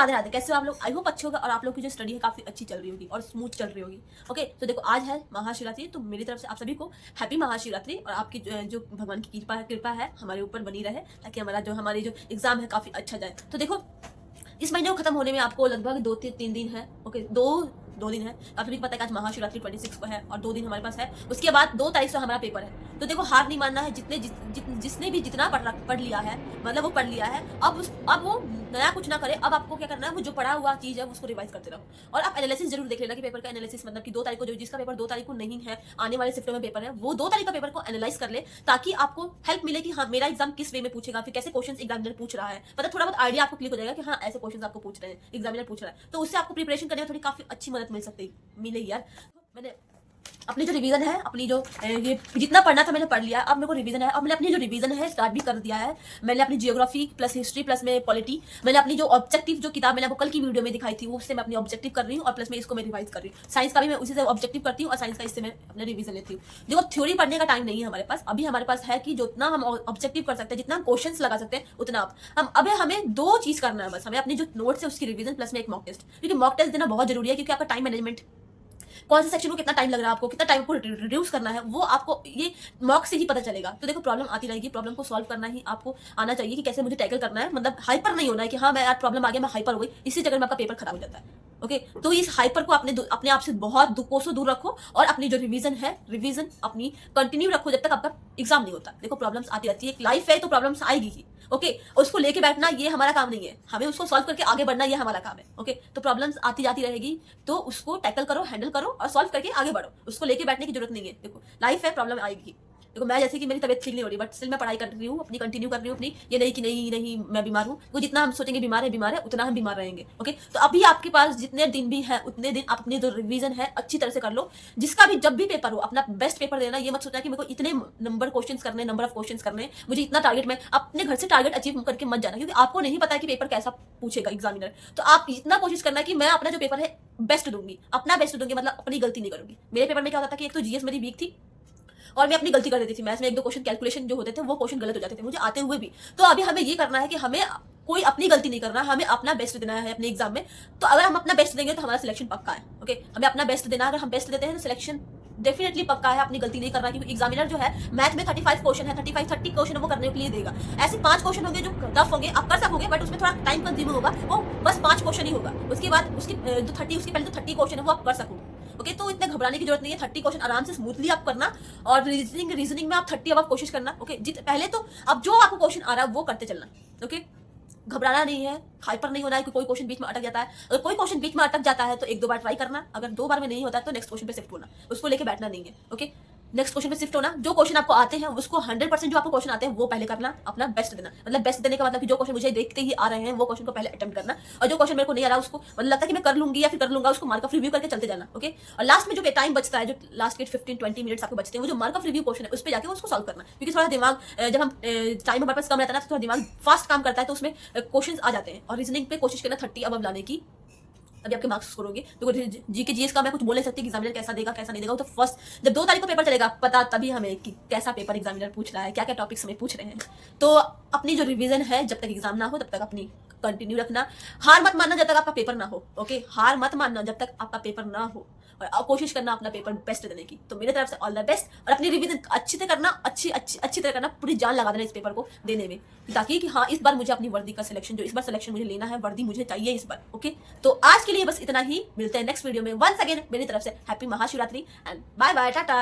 राधे राधे। कैसे हो आप लोग? आई होप अच्छे होगा और आप लोग की जो स्टडी है काफी अच्छी चल रही होगी और स्मूथ चल रही होगी। ओके, तो देखो आज है महाशिवरात्रि, तो मेरी तरफ से आप सभी को हैप्पी महाशिवरात्रि और आपकी जो भगवान की कृपा है हमारे ऊपर बनी रहे, ताकि हमारी जो एग्जाम है काफी अच्छा जाए। तो देखो इस महीने को खत्म होने में आपको लगभग 2 से 3 दिन है। ओके, दो दिन है। आप सभी को पता है कि आज महाशिवरात्रि 26 को है और 2 दिन हमारे पास है। उसके बाद 2 तारीख से हमारा पेपर है। तो देखो हार नहीं मानना है। जिसने भी जितना पढ़ लिया है, मतलब वो पढ़ लिया है, अब वो नया कुछ ना करे। अब आपको क्या करना है, वो जो पढ़ा हुआ चीज है उसको रिवाइज करते रहो। और आप एनालिसिस जरूर देख लेना कि पेपर का एनालिसिस, मतलब कि 2 तारीख को जिसका पेपर 2 तारीख को नहीं है, आने वाले शिफ्टों में पेपर है, वो 2 तारीख का पेपर को एनालाइज कर ले, ताकि आपको हेल्प मिले कि हाँ मेरा एग्जाम किस वे में पूछेगा, फिर कैसे क्वेश्चन एग्जामिनर पूछ रहा है। मतलब थोड़ा बहुत आइडिया आपको क्लिक हो जाएगा कि हाँ ऐसे क्वेश्चन आपको पूछ रहे हैं, एग्जामिनर पूछ रहा है। तो उससे आपको प्रिपरेशन करने में थोड़ी काफी अच्छी मदद मिलेगी यार। मैंने अपनी जो रिवीजन है, अपनी जो ये जितना पढ़ना था मैंने पढ़ लिया। अब मेरे को रिवीजन है, अब मैंने अपनी जो रिवीजन है स्टार्ट भी कर दिया है। मैंने अपनी जियोग्राफी प्लस हिस्ट्री प्लस में पॉलिटी, मैंने अपनी जो ऑब्जेक्टिव जो किताब मैंने आपको कल की वीडियो में दिखाई थी उससे मैं अपनी ऑब्जेक्टिव कर रही हूँ और प्लस में इसको मैं रिवाइज कर रही हूँ। साइंस का भी मैं उसी से ऑब्जेक्टिव करती हूँ और साइंस का इससे मैं अपना रिवीजन लेती हूँ। देखो थ्योरी पढ़ने का टाइम नहीं है हमारे पास। अभी हमारे पास है कि जितना हम ऑब्जेक्टिव कर सकते हैं, जितना क्वेश्चन लगा सकते हैं उतना। अब हमें 2 चीज करना है बस। हमें अपनी जो नोट्स है उसकी रिवीजन प्लस में एक मॉक टेस्ट, क्योंकि मॉक टेस्ट देना बहुत जरूरी है। क्योंकि आपका टाइम मैनेजमेंट, कौन से सेक्शन को कितना टाइम लग रहा है, आपको कितना टाइम को रिड्यूस करना है, वो आपको ये मॉक से ही पता चलेगा। तो देखो प्रॉब्लम आती रहेगी, प्रॉब्लम को सॉल्व करना ही आपको आना चाहिए कि कैसे मुझे टैकल करना है। मतलब हाइपर नहीं होना है कि हाँ मैं यार प्रॉब्लम आ गया मैं हाइपर हो गई, इसी जगह में आपका पेपर खराब हो जाता है। ओके, तो इस हाइपर को अपने आप से बहुत कोसों दूर रखो और अपनी जो रिवीजन अपनी कंटिन्यू रखो जब तक आपका एग्जाम नहीं होता। देखो प्रॉब्लम्स आती रहती है, लाइफ है तो प्रॉब्लम्स आएगी ही। ओके, उसको लेके बैठना ये हमारा काम नहीं है, हमें उसको सॉल्व करके आगे बढ़ना ये हमारा काम है। ओके, तो प्रॉब्लम्स आती जाती रहेगी, तो उसको टैकल करो, हैंडल करो और सॉल्व करके आगे बढ़ो। उसको लेके बैठने की जरूरत नहीं है। देखो लाइफ है, प्रॉब्लम आएगी। देखो मैं जैसे कि मेरी तबीयत ठीक नहीं हो रही, बट स्टिल मैं पढ़ाई कर रही हूँ, अपनी कंटिन्यू कर रही हूँ अपनी। ये नहीं कि नहीं मैं बीमार हूँ। वो जितना हम सोचेंगे बीमार है उतना हम बीमार रहेंगे। ओके, तो अभी आपके पास जितने दिन भी है उतने दिन आप अपनी जो रिवीजन है अच्छी तरह से कर लो। जिसका भी जब भी पेपर हो अपना बेस्ट पेपर देना। ये मत सोचना कि मेरे को इतने नंबर ऑफ क्वेश्चन करने, मुझे इतना टारगेट, में अपने घर से टारगेट अचीव करके मत जाना, क्योंकि आपको नहीं पता कि पेपर कैसा पूछेगा एग्जामिनर। तो आप इतना कोशिश करना कि मैं अपना जो पेपर है बेस्ट दूंगी, अपना बेस्ट दूंगी, मतलब अपनी गलती नहीं करूंगी। मेरे पेपर में क्या होता था कि एक तो जीएस मेरी वीक थी और मैं अपनी गलती कर देती थी। मैथ्स में 1-2 क्वेश्चन कैलकुलेशन जो होते थे वो क्वेश्चन गलत हो जाते थे मुझे आते हुए भी। तो अभी हमें ये करना है कि हमें कोई अपनी गलती नहीं करना, हमें अपना बेस्ट देना है अपने एग्जाम में। तो अगर हम अपना बेस्ट देंगे तो हमारा सिलेक्शन पक्का है। ओके, हमें अपना बेस्ट देना, अगर हम बेस्ट देते हैं तो सिलेक्शन डेफिनेटली पक्का है। अपनी गलती नहीं करना, क्योंकि एग्जामिनर जो है मैथ में 35 क्वेश्चन है, 30 क्वेश्चन वो करने के लिए देगा। ऐसे 5 क्वेश्चन होंगे जो टफ होंगे, आप कर सकोगे बट उसमें थोड़ा टाइम कंज्यूमिंग होगा। वो बस 5 क्वेश्चन ही होगा। उसके बाद उसकी जो 30 उसके पहले जो 30 क्वेश्चन है वो आप कर सकोगे। ओके, तो इतने घबराने की जरूरत नहीं है। 30 क्वेश्चन आराम से स्मूथली आप करना और रीजनिंग में आप 30 अब कोशिश करना। ओके, पहले तो अब जो आपको क्वेश्चन आ रहा है वो करते चलना। ओके, घबराना नहीं है, हाइपर नहीं होना है कि कोई क्वेश्चन बीच में अटक जाता है। अगर कोई क्वेश्चन बीच में अटक जाता है तो 1-2 बार ट्राई करना। अगर 2 बार में नहीं होता है तो नेक्स्ट क्वेश्चन पे शिफ्ट होना, उसको लेके बैठना नहीं है। ओके, नेक्स्ट क्वेश्चन पे शिफ्ट होना। जो क्वेश्चन आपको आते हैं उसको 100% जो आपको क्वेश्चन आते हैं वो पहले करना, अपना बेस्ट देना। मतलब बेस्ट देने का मतलब कि जो क्वेश्चन मुझे देखते ही आ रहे हैं वो क्वेश्चन को पहले अटेम्प्ट करना, और जो क्वेश्चन मेरे को नहीं आ रहा उसको मतलब लगता है कि मैं कर लूंगी या फिर कर लूंगा, उसको मार्क ऑफ रिव्यू करके चलते जाना। ओके, और लास्ट में जो टाइम बचता है, जो लास्ट के 15-20 मिनट्स आपको बचते हैं, वो जो मार्क ऑफ रिव्यू क्वेश्चन है उस पर जाके उसको सॉल्व करना। क्योंकि थोड़ा दिमाग, जब हम टाइम हमारे पास कम रहता है ना, तो थोड़ा दिमाग फास्ट काम करता है, तो उसमें क्वेश्चन आ जाते हैं। और रीजनिंग पे कोशिश करना 30 अब लाने की। अभी आपके मार्क्स स्कोर होंगे। तो जीके जीएस का मैं कुछ बोल नहीं सकती कि एग्जामिनर कैसा देगा कैसा नहीं देगा। तो फर्स्ट जब 2 तारीख को पेपर चलेगा पता तभी हमें कि कैसा पेपर एग्जामिनर पूछ रहा है, क्या क्या टॉपिक्स हमें पूछ रहे हैं। तो अपनी जो रिवीजन है जब तक एग्जाम ना हो तब तक अपनी कंटिन्यू रखना। हार मत मानना जब तक आपका पेपर ना हो। ओके, हार मत मानना जब तक आपका पेपर ना हो, और कोशिश करना अपना पेपर बेस्ट देने की। तो मेरे तरफ से ऑल द बेस्ट, और अपनी रिवीजन अच्छी से करना, अच्छी तरह करना, पूरी जान लगा देना इस पेपर को देने में, ताकि कि हाँ इस बार मुझे अपनी वर्दी का सिलेक्शन, जो इस बार सिलेक्शन मुझे लेना है, वर्दी मुझे चाहिए इस बार। ओके, तो आज के लिए बस इतना ही। मिलते हैं नेक्स्ट वीडियो में। वंस अगेन मेरी तरफ से happy Mahashivratri and bye bye, Tata.